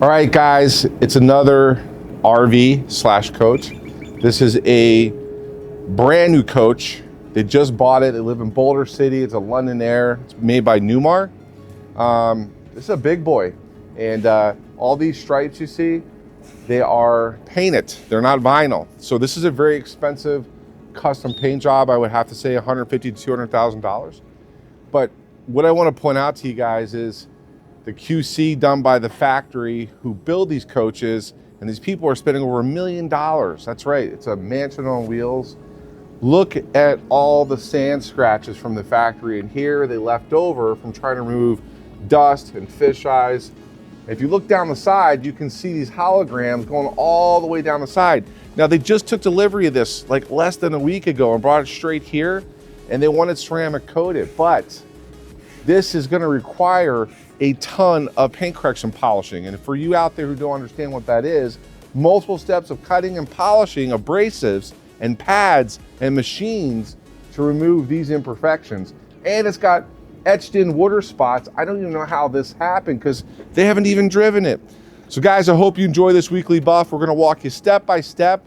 All right, guys, it's another RV slash coach. This is a brand new coach. They just bought it. They live in Boulder City. It's a LondonAire. It's made by Newmar. This is a big boy. And all these stripes you see, they are painted. They're not vinyl. So this is a very expensive custom paint job. I would have to say $150,000 to $200,000. But what I want to point out to you guys is the QC done by the factory who build these coaches, and these people are spending over $1 million. That's right, it's a mansion on wheels. Look at all the sand scratches from the factory, and here they left over from trying to remove dust and fish eyes. If you look down the side, you can see these holograms going all the way down the side. Now they just took delivery of this like less than a week ago and brought it straight here, and they wanted ceramic coated, but this is going to require a ton of paint correction polishing. And for you out there who don't understand what that is, multiple steps of cutting and polishing abrasives and pads and machines to remove these imperfections. And it's got etched in water spots. I don't even know how this happened because they haven't even driven it. So guys, I hope you enjoy this weekly buff. We're gonna walk you step by step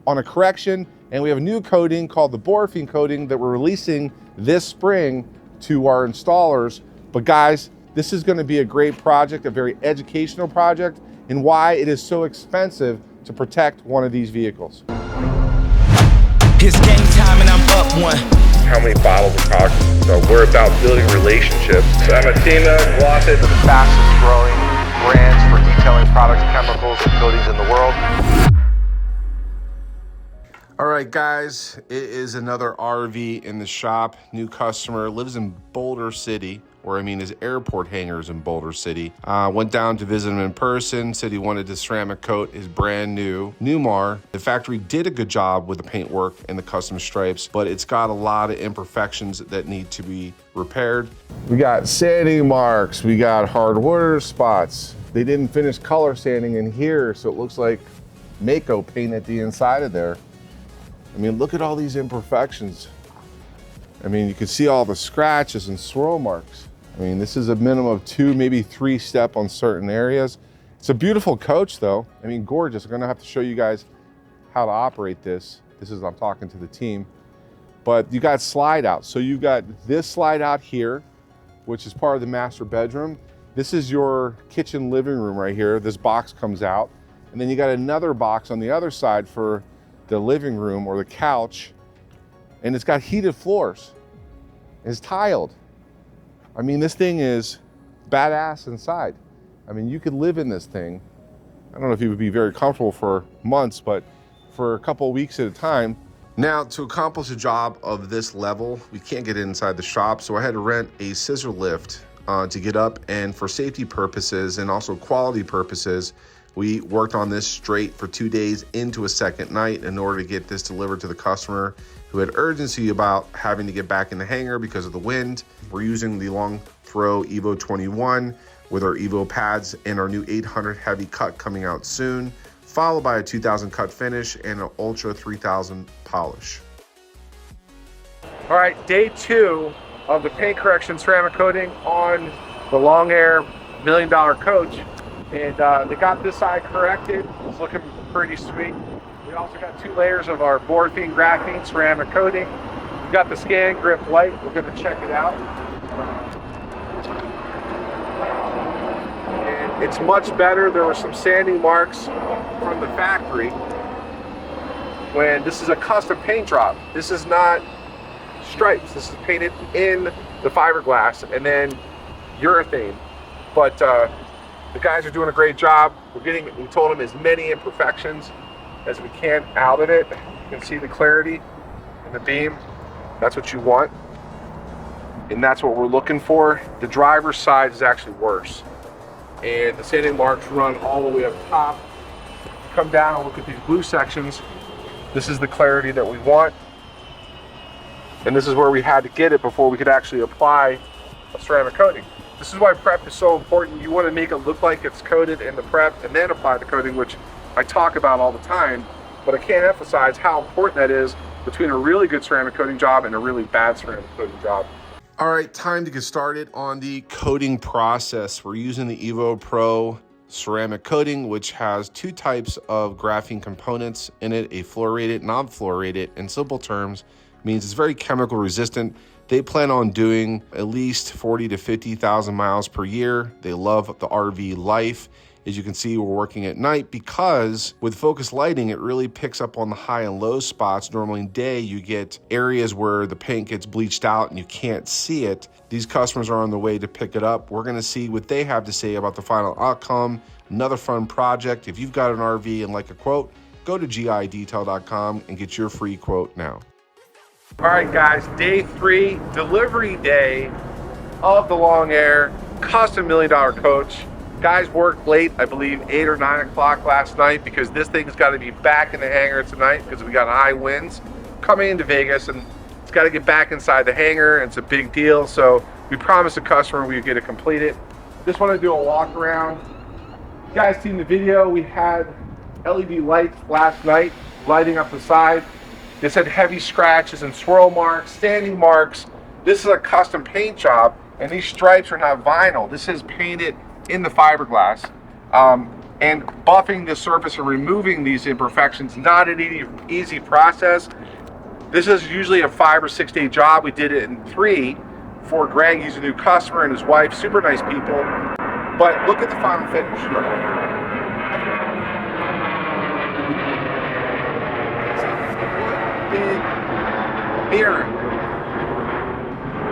on a correction, and we have a new coating called the graphene coating that we're releasing this spring to our installers. But guys, this is going to be a great project, a very educational project, and why it is so expensive to protect one of these vehicles. It's game time and I'm up one. How many bottles of product? So we're about building relationships. So I'm a team of Glossy, the fastest growing brands for detailing products, chemicals, and coatings in the world. All right, guys, it is another RV in the shop. New customer, lives in Boulder City, or I mean his airport hangars in Boulder City. Went down to visit him in person, said he wanted to ceramic coat his brand new Newmar. The factory did a good job with the paint work and the custom stripes, but it's got a lot of imperfections that need to be repaired. We got sanding marks, we got hard water spots. They didn't finish color sanding in here, so it looks like Mako painted the inside of there. I mean, look at all these imperfections. I mean, you can see all the scratches and swirl marks. I mean, this is a minimum of 2, maybe 3 step on certain areas. It's a beautiful coach though. I mean, gorgeous. I'm gonna have to show you guys how to operate this. I'm talking to the team. But you got slide out. So you got this slide out here, which is part of the master bedroom. This is your kitchen living room right here. This box comes out. And then you got another box on the other side for the living room or the couch, and it's got heated floors. It's tiled. I mean, this thing is badass inside. I mean, you could live in this thing. I don't know if you would be very comfortable for months, but for a couple of weeks at a time. Now, to accomplish a job of this level, we can't get inside the shop, so I had to rent a scissor lift to get up, and for safety purposes and also quality purposes, we worked on this straight for 2 days into a second night in order to get this delivered to the customer who had urgency about having to get back in the hangar because of the wind. We're using the long throw EVO 21 with our EVO pads and our new 800 heavy cut coming out soon, followed by a 2000 cut finish and an Ultra 3000 polish. All right, day 2 of the paint correction ceramic coating on the LondonAire $1 million coach. And they got this side corrected. It's looking pretty sweet. We also got 2 layers of our graphene ceramic coating. We got the scan grip light. We're going to check it out. And it's much better. There were some sanding marks from the factory when this is a custom paint job. This is not stripes. This is painted in the fiberglass and then urethane. But the guys are doing a great job. We told them as many imperfections as we can out of it. You can see the clarity in the beam. That's what you want. And that's what we're looking for. The driver's side is actually worse. And the sanding marks run all the way up top. Come down and look at these blue sections. This is the clarity that we want. And this is where we had to get it before we could actually apply a ceramic coating. This is why prep is so important. You want to make it look like it's coated in the prep and then apply the coating, which I talk about all the time, but I can't emphasize how important that is between a really good ceramic coating job and a really bad ceramic coating job. All right, time to get started on the coating process. We're using the EVO Pro ceramic coating, which has two types of graphene components in it, a fluorinated, non-fluorinated. In simple terms, means it's very chemical resistant. They plan on doing at least 40 to 50,000 miles per year. They love the RV life. As you can see, we're working at night because with focused lighting, it really picks up on the high and low spots. Normally in day, you get areas where the paint gets bleached out and you can't see it. These customers are on the way to pick it up. We're gonna see what they have to say about the final outcome. Another fun project. If you've got an RV and like a quote, go to gidetail.com and get your free quote now. All right, guys, day 3, delivery day of the LondonAire custom $1 million coach. Guys worked late, I believe 8 or 9 o'clock last night because this thing's got to be back in the hangar tonight because we got high winds coming into Vegas and it's got to get back inside the hangar and it's a big deal. So we promised the customer we would get it completed. Just want to do a walk around. You guys seen the video, we had LED lights last night lighting up the side. This had heavy scratches and swirl marks, standing marks. This is a custom paint job, and these stripes are not vinyl. This is painted in the fiberglass. And buffing the surface and removing these imperfections, not an easy process. This is usually a 5 or 6 day job. We did it in 3 for Greg. He's a new customer and his wife, super nice people. But look at the final finish. Big mirror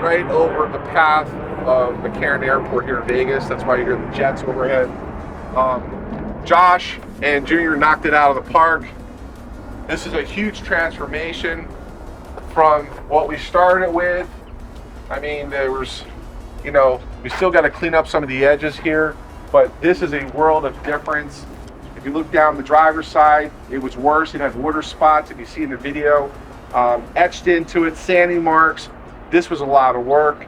right over the path of McCarran Airport here in Vegas. That's why you hear the jets overhead. Josh and Junior knocked it out of the park. This is a huge transformation from what we started with. I mean, there was, you know, we still got to clean up some of the edges here, but this is a world of difference. If you look down the driver's side, it was worse. It had water spots, if you see in the video, etched into it, sanding marks. This was a lot of work.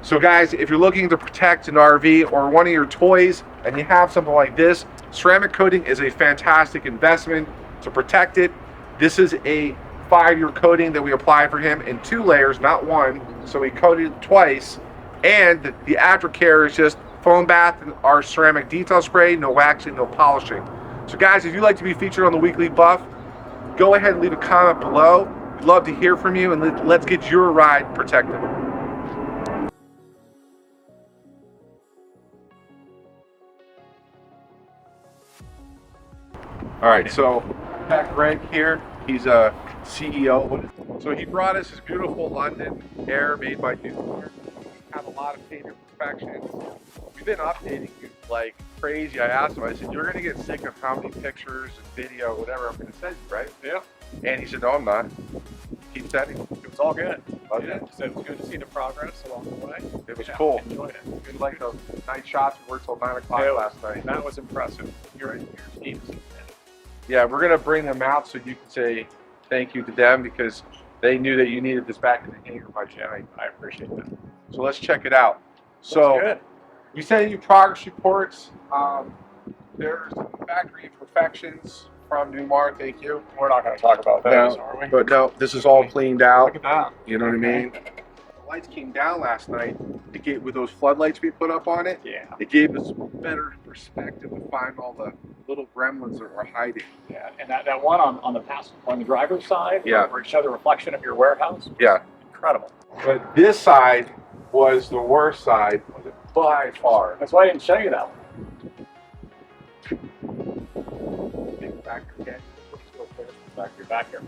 So guys, if you're looking to protect an RV or one of your toys and you have something like this, ceramic coating is a fantastic investment to protect it. This is a 5-year coating that we applied for him in 2 layers, not 1. So we coated it twice. And the aftercare is just foam bath and our ceramic detail spray, no waxing, no polishing. So guys, if you'd like to be featured on the Weekly Buff, go ahead and leave a comment below. We'd love to hear from you, and let's get your ride protected. All right, so Pat Greg here. He's a CEO. So he brought us his beautiful LondonAire made by New. Have a lot of paint imperfections. We've been updating you like crazy. I asked him, I said, you're gonna get sick of how many pictures and video, whatever I'm gonna send you, right? Yeah. And he said, no, I'm not. Keep sending. It was all good. Okay. Yeah, so it was good to see the progress along the way. It was cool. Enjoyed it. Good like those night shots. We worked till 9 o'clock last night. That was impressive. Your team is Yeah, we're gonna bring them out so you can say thank you to them because they knew that you needed this back in the hangar by Jen. I appreciate that. So let's check it out. So good. we sent you progress reports. There's factory imperfections from Newmar. Thank you. We're not going to talk about those, are we? But no, this is all cleaned out. Look at that. You know what I mean? The lights came down last night to get with those floodlights we put up on it. Yeah. It gave us better perspective to find all the little gremlins that are hiding. Yeah, and that one on the driver's side, Yeah. where it showed the reflection of your warehouse. Yeah. Incredible. But this side was the worst side by far. That's why I didn't show you that one. Factory, Back here.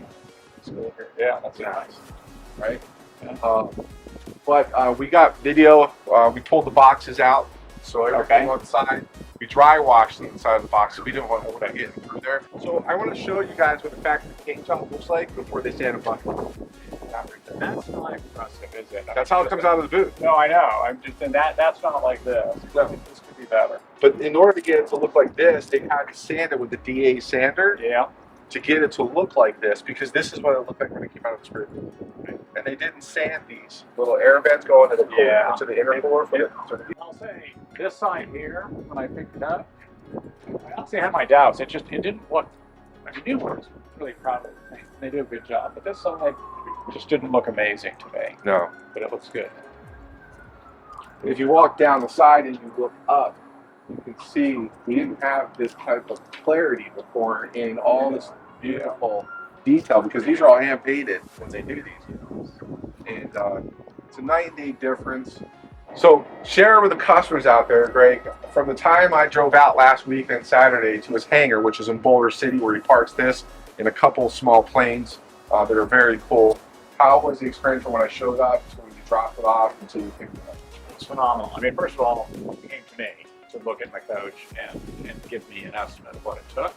Let's go here. Yeah, that's nice. right? Yeah. But we got video. We pulled the boxes out, so everything on the side. We dry washed the inside of the box, so we didn't want to get through there. So I want to show you guys what the factory paint job looks like before they sand a bucket. That's not impressive, is it? That's how it comes out of the booth. No, I know. I'm just saying that's not like this. No. This could be better. But in order to get it to look like this, they had to sand it with the DA sander Yeah. to get it to look like this, because this is what it looked like when it came out of the screw. And they didn't sand these little air vents going to the core, to the inner core. I'll say this side here, when I picked it up, I honestly had my doubts. It didn't look. I mean, Newmar was really proud of it. They did a good job, but this side just didn't look amazing to me. No. But it looks good. If you walk down the side and you look up, you can see we didn't have this type of clarity before in all this beautiful detail, because these are all hand painted when they do these, and it's a night and day difference. So share with the customers out there, Greg, from the time I drove out last week on Saturday to his hangar, which is in Boulder City, where he parks this in a couple small planes that are very cool. How was the experience from when I showed up to when you dropped it off until you picked it up? It's phenomenal. I mean, first of all, he came to me to look at my coach and give me an estimate of what it took.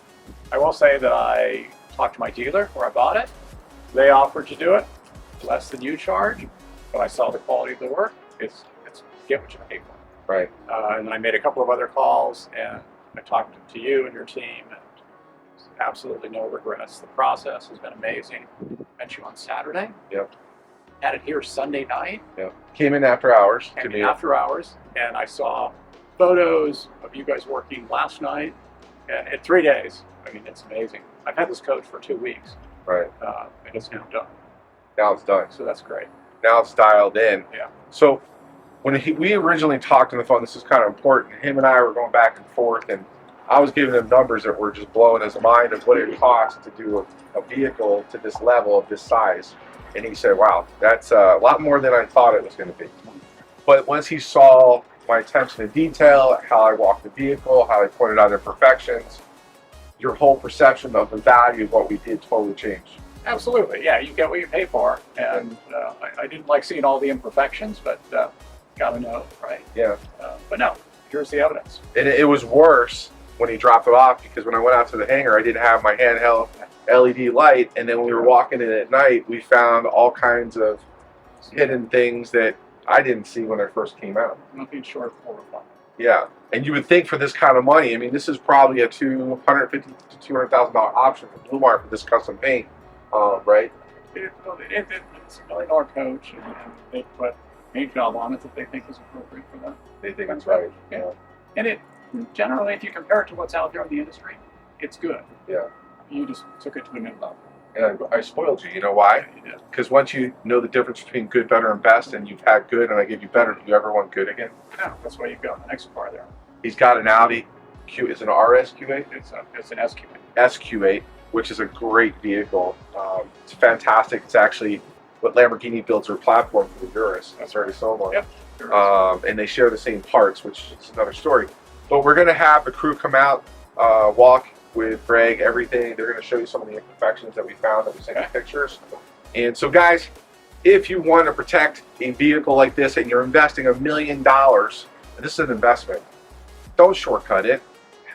I will say that I talked to my dealer where I bought it. They offered to do it less than you charge, but I saw the quality of the work. It's get what you pay for. Right. And then I made a couple of other calls, and I talked to you and your team, and absolutely no regrets. The process has been amazing. Met you on Saturday. Yep. Had it here Sunday night. Yep. Came in after hours. Came in after hours, and I saw photos of you guys working last night, and in 3 days. I mean, it's amazing. I've had this coach for 2 weeks. Right. And it's now done. Now it's done. So that's great. Now it's dialed in. Yeah. So when we originally talked on the phone, this is kind of important. Him and I were going back and forth, and I was giving him numbers that were just blowing his mind of what it costs to do a vehicle to this level of this size. And he said, wow, that's a lot more than I thought it was going to be. But once he saw my attention to detail, how I walked the vehicle, how I pointed out imperfections, your whole perception of the value of what we did totally changed. Absolutely. Yeah, you get what you pay for. And I didn't like seeing all the imperfections, but gotta know, right? Yeah. But no, here's the evidence. And it was worse when he dropped it off, because when I went out to the hangar, I didn't have my handheld LED light, and then when we were walking in at night, we found all kinds of hidden things that I didn't see when I first came out. Nothing short of horrifying. Yeah, and you would think for this kind of money, I mean, this is probably a $250,000 to $200,000 option for Blue Mark for this custom paint, right? It's a $1 million coach, and they put paint job on it that they think is appropriate for them. They think that's right. Yeah. And it generally, if you compare it to what's out there in the industry, it's good. Yeah. You just took it to a new level. And I spoiled you. You know why? Yeah. Because once you know the difference between good, better, and best, and you've had good, and I give you better, do you ever want good again? No, that's why you've got the next car there. He's got an Audi is an RSQ8? It's an SQ8. SQ8, which is a great vehicle. It's fantastic. It's actually what Lamborghini builds their platform for the Urus. That's already sold on. Yep. And they share the same parts, which is another story. But we're going to have the crew come out, walk with Greg, everything. They're going to show you some of the imperfections that we found, that we sent you pictures. And so, guys, if you want to protect a vehicle like this and you're investing $1 million, and this is an investment, don't shortcut it.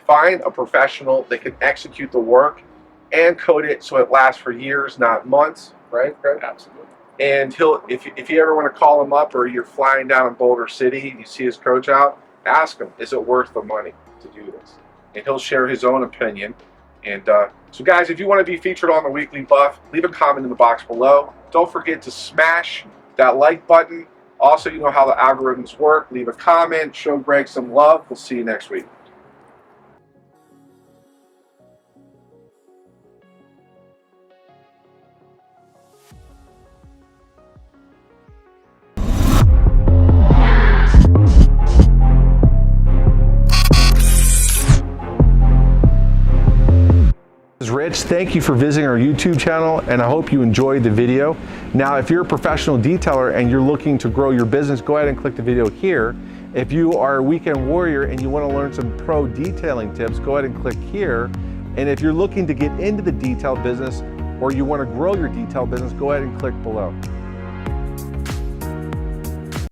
Find a professional that can execute the work and coat it so it lasts for years, not months, right, Greg? Absolutely. And if you ever want to call him up, or you're flying down in Boulder City and you see his coach out, ask him, is it worth the money to do this? And he'll share his own opinion. And so guys, if you want to be featured on the Weekly Buff, leave a comment in the box below. Don't forget to smash that like button. Also, you know how the algorithms work. Leave a comment, show Greg some love. We'll see you next week. Rich, thank you for visiting our YouTube channel, and I hope you enjoyed the video. Now, if you're a professional detailer and you're looking to grow your business, go ahead and click the video here. If you are a weekend warrior and you want to learn some pro detailing tips, go ahead and click here. And if you're looking to get into the detail business or you want to grow your detail business, go ahead and click below.